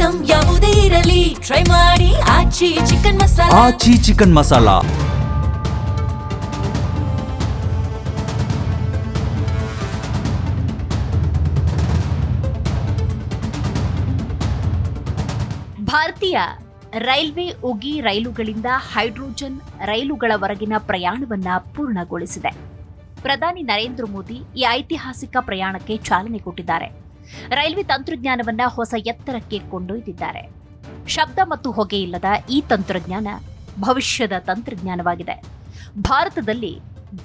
Item ಯಾವುದೇ ಇರಲಿ try ಮಾಡಿ ಆಚಿ ಚಿಕನ್ ಮಸಾಲಾ. ಆಚಿ ಚಿಕನ್ ಮಸಾಲಾ. ಭಾರತೀಯ ರೈಲ್ವೆ ಉಗಿ ರೈಲುಗಳಿಂದ ಹೈಡ್ರೋಜನ್ ರೈಲುಗಳವರೆಗಿನ ಪ್ರಯಾಣವನ್ನ ಪೂರ್ಣಗೊಳಿಸಿದೆ. ಪ್ರಧಾನಿ ನರೇಂದ್ರ ಮೋದಿ ಈ ಐತಿಹಾಸಿಕ ಪ್ರಯಾಣಕ್ಕೆ ಚಾಲನೆ ಕೊಟ್ಟಿದ್ದಾರೆ. ರೈಲ್ವೆ ತಂತ್ರಜ್ಞಾನವನ್ನ ಹೊಸ ಎತ್ತರಕ್ಕೆ ಕೊಂಡೊಯ್ದಿದ್ದಾರೆ. ಶಬ್ದ ಮತ್ತು ಹೊಗೆ ಇಲ್ಲದ ಈ ತಂತ್ರಜ್ಞಾನ ಭವಿಷ್ಯದ ತಂತ್ರಜ್ಞಾನವಾಗಿದೆ. ಭಾರತದಲ್ಲಿ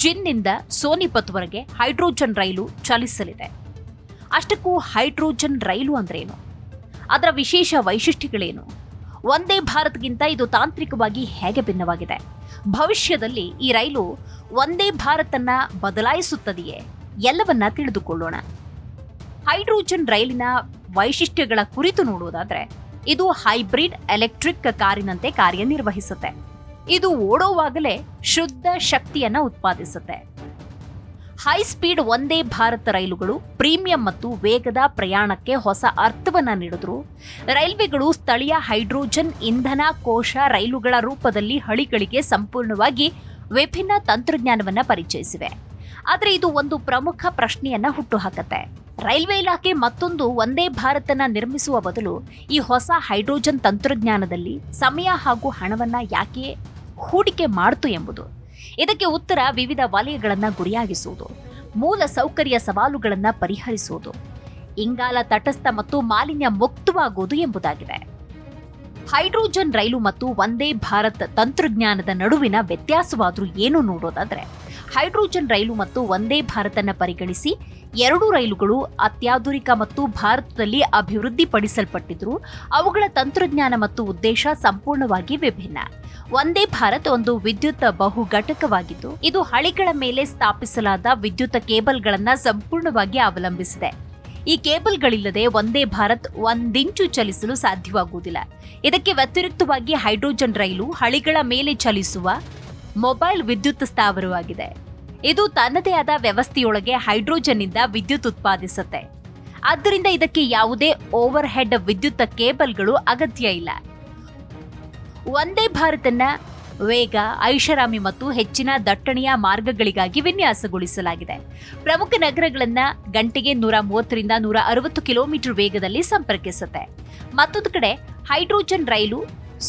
ಜಿನ್ನಿಂದ ಸೋನಿಪತ್ವರೆಗೆ ಹೈಡ್ರೋಜನ್ ರೈಲು ಚಲಿಸಲಿದೆ. ಅಷ್ಟಕ್ಕೂ ಹೈಡ್ರೋಜನ್ ರೈಲು ಅಂದ್ರೇನು? ಅದರ ವಿಶೇಷ ವೈಶಿಷ್ಟ್ಯಗಳೇನು? ವಂದೇ ಭಾರತ್ಗಿಂತ ಇದು ತಾಂತ್ರಿಕವಾಗಿ ಹೇಗೆ ಭಿನ್ನವಾಗಿದೆ? ಭವಿಷ್ಯದಲ್ಲಿ ಈ ರೈಲು ವಂದೇ ಭಾರತನ್ನ ಬದಲಾಯಿಸುತ್ತದೆಯೇ? ಎಲ್ಲವನ್ನ ತಿಳಿದುಕೊಳ್ಳೋಣ. ಹೈಡ್ರೋಜನ್ ರೈಲಿನ ವೈಶಿಷ್ಟ್ಯಗಳ ಕುರಿತು ನೋಡುವುದಾದ್ರೆ, ಇದು ಹೈಬ್ರಿಡ್ ಎಲೆಕ್ಟ್ರಿಕ್ ಕಾರಿನಂತೆ ಕಾರ್ಯನಿರ್ವಹಿಸುತ್ತೆ. ಇದು ಓಡುವಾಗಲೇ ಶುದ್ಧ ಶಕ್ತಿಯನ್ನ ಉತ್ಪಾದಿಸುತ್ತೆ. ಹೈ ಸ್ಪೀಡ್ ವಂದೇ ಭಾರತ್ ರೈಲುಗಳು ಪ್ರೀಮಿಯಂ ಮತ್ತು ವೇಗದ ಪ್ರಯಾಣಕ್ಕೆ ಹೊಸ ಅರ್ಥವನ್ನ ನೀಡಿದ್ರು. ರೈಲ್ವೆಗಳು ಸ್ಥಳೀಯ ಹೈಡ್ರೋಜನ್ ಇಂಧನ ಕೋಶ ರೈಲುಗಳ ರೂಪದಲ್ಲಿ ಹಳಿಗಳಿಗೆ ಸಂಪೂರ್ಣವಾಗಿ ವಿಭಿನ್ನ ತಂತ್ರಜ್ಞಾನವನ್ನ ಪರಿಚಯಿಸಿವೆ. ಆದರೆ ಇದು ಒಂದು ಪ್ರಮುಖ ಪ್ರಶ್ನೆಯನ್ನ ಹುಟ್ಟುಹಾಕತ್ತೆ. ರೈಲ್ವೆ ಇಲಾಖೆ ಮತ್ತೊಂದು ವಂದೇ ಭಾರತನ ನಿರ್ಮಿಸುವ ಬದಲು ಈ ಹೊಸ ಹೈಡ್ರೋಜನ್ ತಂತ್ರಜ್ಞಾನದಲ್ಲಿ ಸಮಯ ಹಾಗೂ ಹಣವನ್ನ ಯಾಕೆ ಹೂಡಿಕೆ ಮಾಡ್ತು ಎಂಬುದು. ಇದಕ್ಕೆ ಉತ್ತರ ವಿವಿಧ ವಲಯಗಳನ್ನು ಗುರಿಯಾಗಿಸುವುದು, ಮೂಲ ಸೌಕರ್ಯ ಸವಾಲುಗಳನ್ನು ಪರಿಹರಿಸುವುದು, ಇಂಗಾಲ ತಟಸ್ಥ ಮತ್ತು ಮಾಲಿನ್ಯ ಮುಕ್ತವಾಗುವುದು ಎಂಬುದಾಗಿದೆ. ಹೈಡ್ರೋಜನ್ ರೈಲು ಮತ್ತು ವಂದೇ ಭಾರತ್ ತಂತ್ರಜ್ಞಾನದ ನಡುವಿನ ವ್ಯತ್ಯಾಸವಾದರೂ ಏನು ನೋಡೋದಾದ್ರೆ, ಹೈಡ್ರೋಜನ್ ರೈಲು ಮತ್ತು ವಂದೇ ಭಾರತನ್ನ ಪರಿಗಣಿಸಿ ಎರಡೂ ರೈಲುಗಳು ಅತ್ಯಾಧುನಿಕ ಮತ್ತು ಭಾರತದಲ್ಲಿ ಅಭಿವೃದ್ಧಿಪಡಿಸಲ್ಪಟ್ಟಿದ್ರು. ಅವುಗಳ ತಂತ್ರಜ್ಞಾನ ಮತ್ತು ಉದ್ದೇಶ ಸಂಪೂರ್ಣವಾಗಿ ವಿಭಿನ್ನ. ವಂದೇ ಭಾರತ್ ಒಂದು ವಿದ್ಯುತ್ ಬಹು ಘಟಕವಾಗಿದ್ದು, ಇದು ಹಳಿಗಳ ಮೇಲೆ ಸ್ಥಾಪಿಸಲಾದ ವಿದ್ಯುತ್ ಕೇಬಲ್ಗಳನ್ನ ಸಂಪೂರ್ಣವಾಗಿ ಅವಲಂಬಿಸಿದೆ. ಈ ಕೇಬಲ್ಗಳಿಲ್ಲದೆ ವಂದೇ ಭಾರತ್ ಒಂದಿಂಚು ಚಲಿಸಲು ಸಾಧ್ಯವಾಗುವುದಿಲ್ಲ. ಇದಕ್ಕೆ ವ್ಯತಿರಿಕ್ತವಾಗಿ ಹೈಡ್ರೋಜನ್ ರೈಲು ಹಳಿಗಳ ಮೇಲೆ ಚಲಿಸುವ ಮೊಬೈಲ್ ವಿದ್ಯುತ್ ಸ್ಥಾವರವಾಗಿದೆ. ಇದು ತನ್ನದೇ ಆದ ವ್ಯವಸ್ಥೆಯೊಳಗೆ ಹೈಡ್ರೋಜನ್ನಿಂದ ವಿದ್ಯುತ್ ಉತ್ಪಾದಿಸುತ್ತೆ. ಆದ್ದರಿಂದ ಇದಕ್ಕೆ ಯಾವುದೇ ಓವರ್ ಹೆಡ್ ವಿದ್ಯುತ್ ಕೇಬಲ್ಗಳು ಅಗತ್ಯ ಇಲ್ಲ. ವಂದೇ ಭಾರತನ್ನ ವೇಗ, ಐಷಾರಾಮಿ ಮತ್ತು ಹೆಚ್ಚಿನ ದಟ್ಟಣೆಯ ಮಾರ್ಗಗಳಿಗಾಗಿ ವಿನ್ಯಾಸಗೊಳಿಸಲಾಗಿದೆ. ಪ್ರಮುಖ ನಗರಗಳನ್ನ ಗಂಟೆಗೆ 130ರಿಂದ 160 ಕಿಲೋಮೀಟರ್ ವೇಗದಲ್ಲಿ ಸಂಪರ್ಕಿಸುತ್ತೆ. ಮತ್ತೊಂದು ಕಡೆ ಹೈಡ್ರೋಜನ್ ರೈಲು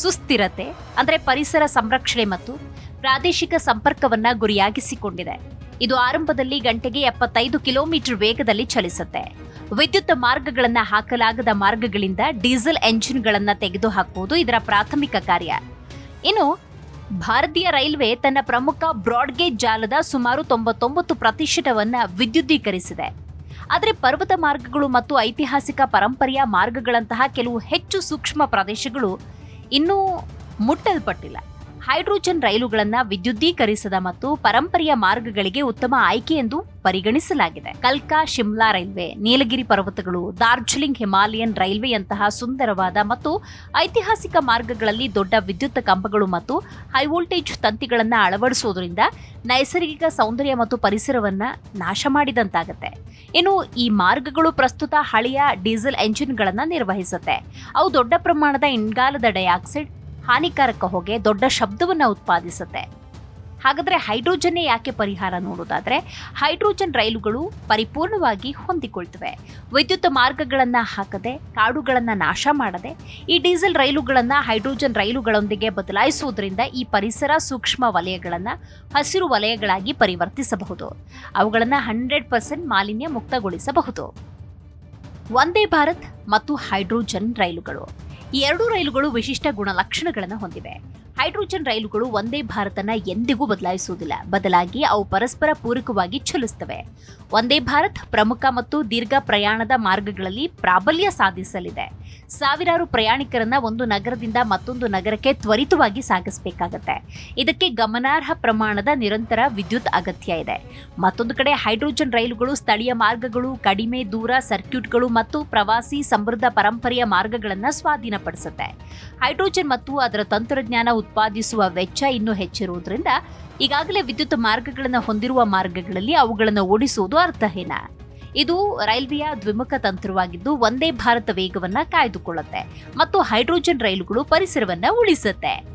ಸುಸ್ಥಿರತೆ ಅಂದರೆ ಪರಿಸರ ಸಂರಕ್ಷಣೆ ಮತ್ತು ಪ್ರಾದೇಶಿಕ ಸಂಪರ್ಕವನ್ನ ಗುರಿಯಾಗಿಸಿಕೊಂಡಿದೆ. ಇದು ಆರಂಭದಲ್ಲಿ ಗಂಟೆಗೆ 75 ಕಿಲೋಮೀಟರ್ ವೇಗದಲ್ಲಿ ಚಲಿಸುತ್ತೆ. ವಿದ್ಯುತ್ ಮಾರ್ಗಗಳನ್ನ ಹಾಕಲಾಗದ ಮಾರ್ಗಗಳಿಂದ ಡೀಸೆಲ್ ಎಂಜಿನ್ಗಳನ್ನ ತೆಗೆದುಹಾಕುವುದು ಇದರ ಪ್ರಾಥಮಿಕ ಕಾರ್ಯ. ಇನ್ನು ಭಾರತೀಯ ರೈಲ್ವೆ ತನ್ನ ಪ್ರಮುಖ ಬ್ರಾಡ್ಗೇಜ್ ಜಾಲದ ಸುಮಾರು 99% ವಿದ್ಯುದೀಕರಿಸಿದೆ. ಆದರೆ ಪರ್ವತ ಮಾರ್ಗಗಳು ಮತ್ತು ಐತಿಹಾಸಿಕ ಪರಂಪರೆಯ ಮಾರ್ಗಗಳಂತಹ ಕೆಲವು ಹೆಚ್ಚು ಸೂಕ್ಷ್ಮ ಪ್ರದೇಶಗಳು ಇನ್ನೂ ಮುಟ್ಟಲ್ಪಟ್ಟಿಲ್ಲ. ಹೈಡ್ರೋಜನ್ ರೈಲುಗಳನ್ನು ವಿದ್ಯುದೀಕರಿಸದ ಮತ್ತು ಪರಂಪರೆಯ ಮಾರ್ಗಗಳಿಗೆ ಉತ್ತಮ ಆಯ್ಕೆ ಎಂದು ಪರಿಗಣಿಸಲಾಗಿದೆ. ಕಲ್ಕಾ ಶಿಮ್ಲಾ ರೈಲ್ವೆ, ನೀಲಗಿರಿ ಪರ್ವತಗಳು, ಡಾರ್ಜಿಲಿಂಗ್ ಹಿಮಾಲಯನ್ ರೈಲ್ವೆಯಂತಹ ಸುಂದರವಾದ ಮತ್ತು ಐತಿಹಾಸಿಕ ಮಾರ್ಗಗಳಲ್ಲಿ ದೊಡ್ಡ ವಿದ್ಯುತ್ ಕಂಬಗಳು ಮತ್ತು ಹೈ ವೋಲ್ಟೇಜ್ ತಂತಿಗಳನ್ನು ಅಳವಡಿಸುವುದರಿಂದ ನೈಸರ್ಗಿಕ ಸೌಂದರ್ಯ ಮತ್ತು ಪರಿಸರವನ್ನ ನಾಶ ಮಾಡಿದಂತಾಗುತ್ತೆ. ಇನ್ನು ಈ ಮಾರ್ಗಗಳು ಪ್ರಸ್ತುತ ಹಳೆಯ ಡೀಸೆಲ್ ಎಂಜಿನ್ಗಳನ್ನು ನಿರ್ವಹಿಸುತ್ತೆ. ಅವು ದೊಡ್ಡ ಪ್ರಮಾಣದ ಇಂಗಾಲದ ಡೈಆಕ್ಸೈಡ್, ಹಾನಿಕಾರಕ ಹೊಗೆ, ದೊಡ್ಡ ಶಬ್ದವನ್ನ ಉತ್ಪಾದಿಸುತ್ತೆ. ಹಾಗಾದ್ರೆ ಹೈಡ್ರೋಜನ್ನೇ ಯಾಕೆ ಪರಿಹಾರ ನೋಡೋದಾದ್ರೆ, ಹೈಡ್ರೋಜನ್ ರೈಲುಗಳು ಪರಿಪೂರ್ಣವಾಗಿ ಹೊಂದಿಕೊಳ್ತವೆ. ವಿದ್ಯುತ್ ಮಾರ್ಗಗಳನ್ನ ಹಾಕದೆ, ಕಾಡುಗಳನ್ನ ನಾಶ ಮಾಡದೆ ಈ ಡೀಸೆಲ್ ರೈಲುಗಳನ್ನ ಹೈಡ್ರೋಜನ್ ರೈಲುಗಳೊಂದಿಗೆ ಬದಲಾಯಿಸುವುದರಿಂದ ಈ ಪರಿಸರ ಸೂಕ್ಷ್ಮ ವಲಯಗಳನ್ನ ಹಸಿರು ವಲಯಗಳಾಗಿ ಪರಿವರ್ತಿಸಬಹುದು. ಅವುಗಳನ್ನ 100% ಮಾಲಿನ್ಯ ಮುಕ್ತಗೊಳಿಸಬಹುದು. ವಂದೇ ಭಾರತ್ ಮತ್ತು ಹೈಡ್ರೋಜನ್ ರೈಲುಗಳು, ಈ ಎರಡೂ ರೈಲುಗಳು ವಿಶಿಷ್ಟ ಗುಣಲಕ್ಷಣಗಳನ್ನು ಹೊಂದಿವೆ. ಹೈಡ್ರೋಜನ್ ರೈಲುಗಳು ವಂದೇ ಭಾರತನ ಎಂದಿಗೂ ಬದಲಾಯಿಸುವುದಿಲ್ಲ, ಬದಲಾಗಿ ಅವು ಪರಸ್ಪರ ಪೂರಕವಾಗಿ ಚಲಿಸುತ್ತವೆ. ವಂದೇ ಭಾರತ್ ಪ್ರಮುಖ ಮತ್ತು ದೀರ್ಘ ಪ್ರಯಾಣದ ಮಾರ್ಗಗಳಲ್ಲಿ ಪ್ರಾಬಲ್ಯ ಸಾಧಿಸಲಿದೆ. ಸಾವಿರಾರು ಪ್ರಯಾಣಿಕರನ್ನ ಒಂದು ನಗರದಿಂದ ಮತ್ತೊಂದು ನಗರಕ್ಕೆ ತ್ವರಿತವಾಗಿ ಸಾಗಿಸಬೇಕಾಗತ್ತೆ. ಇದಕ್ಕೆ ಗಮನಾರ್ಹ ಪ್ರಮಾಣದ ನಿರಂತರ ವಿದ್ಯುತ್ ಅಗತ್ಯ ಇದೆ. ಮತ್ತೊಂದು ಕಡೆ ಹೈಡ್ರೋಜನ್ ರೈಲುಗಳು ಸ್ಥಳೀಯ ಮಾರ್ಗಗಳು, ಕಡಿಮೆ ದೂರ ಸರ್ಕ್ಯೂಟ್ಗಳು ಮತ್ತು ಪ್ರವಾಸಿ ಸಮೃದ್ಧ ಪರಂಪರೆಯ ಮಾರ್ಗಗಳನ್ನು ಸ್ವಾಧೀನಪಡಿಸುತ್ತೆ. ಹೈಡ್ರೋಜನ್ ಮತ್ತು ಅದರ ತಂತ್ರಜ್ಞಾನ ಉತ್ಪಾದಿಸುವ ವೆಚ್ಚ ಇನ್ನೂ ಹೆಚ್ಚಿರುವುದರಿಂದ ಈಗಾಗಲೇ ವಿದ್ಯುತ್ ಮಾರ್ಗಗಳನ್ನು ಹೊಂದಿರುವ ಮಾರ್ಗಗಳಲ್ಲಿ ಅವುಗಳನ್ನು ಓಡಿಸುವುದು ಅರ್ಥಹೀನ. ಇದು ರೈಲ್ವೆಯ ದ್ವಿಮುಖ ತಂತ್ರವಾಗಿದ್ದು ಒಂದೇ ಭಾರತ ವೇಗವನ್ನ ಕಾಯ್ದುಕೊಳ್ಳುತ್ತೆ ಮತ್ತು ಹೈಡ್ರೋಜನ್ ರೈಲುಗಳು ಪರಿಸರವನ್ನ ಉಳಿಸುತ್ತೆ.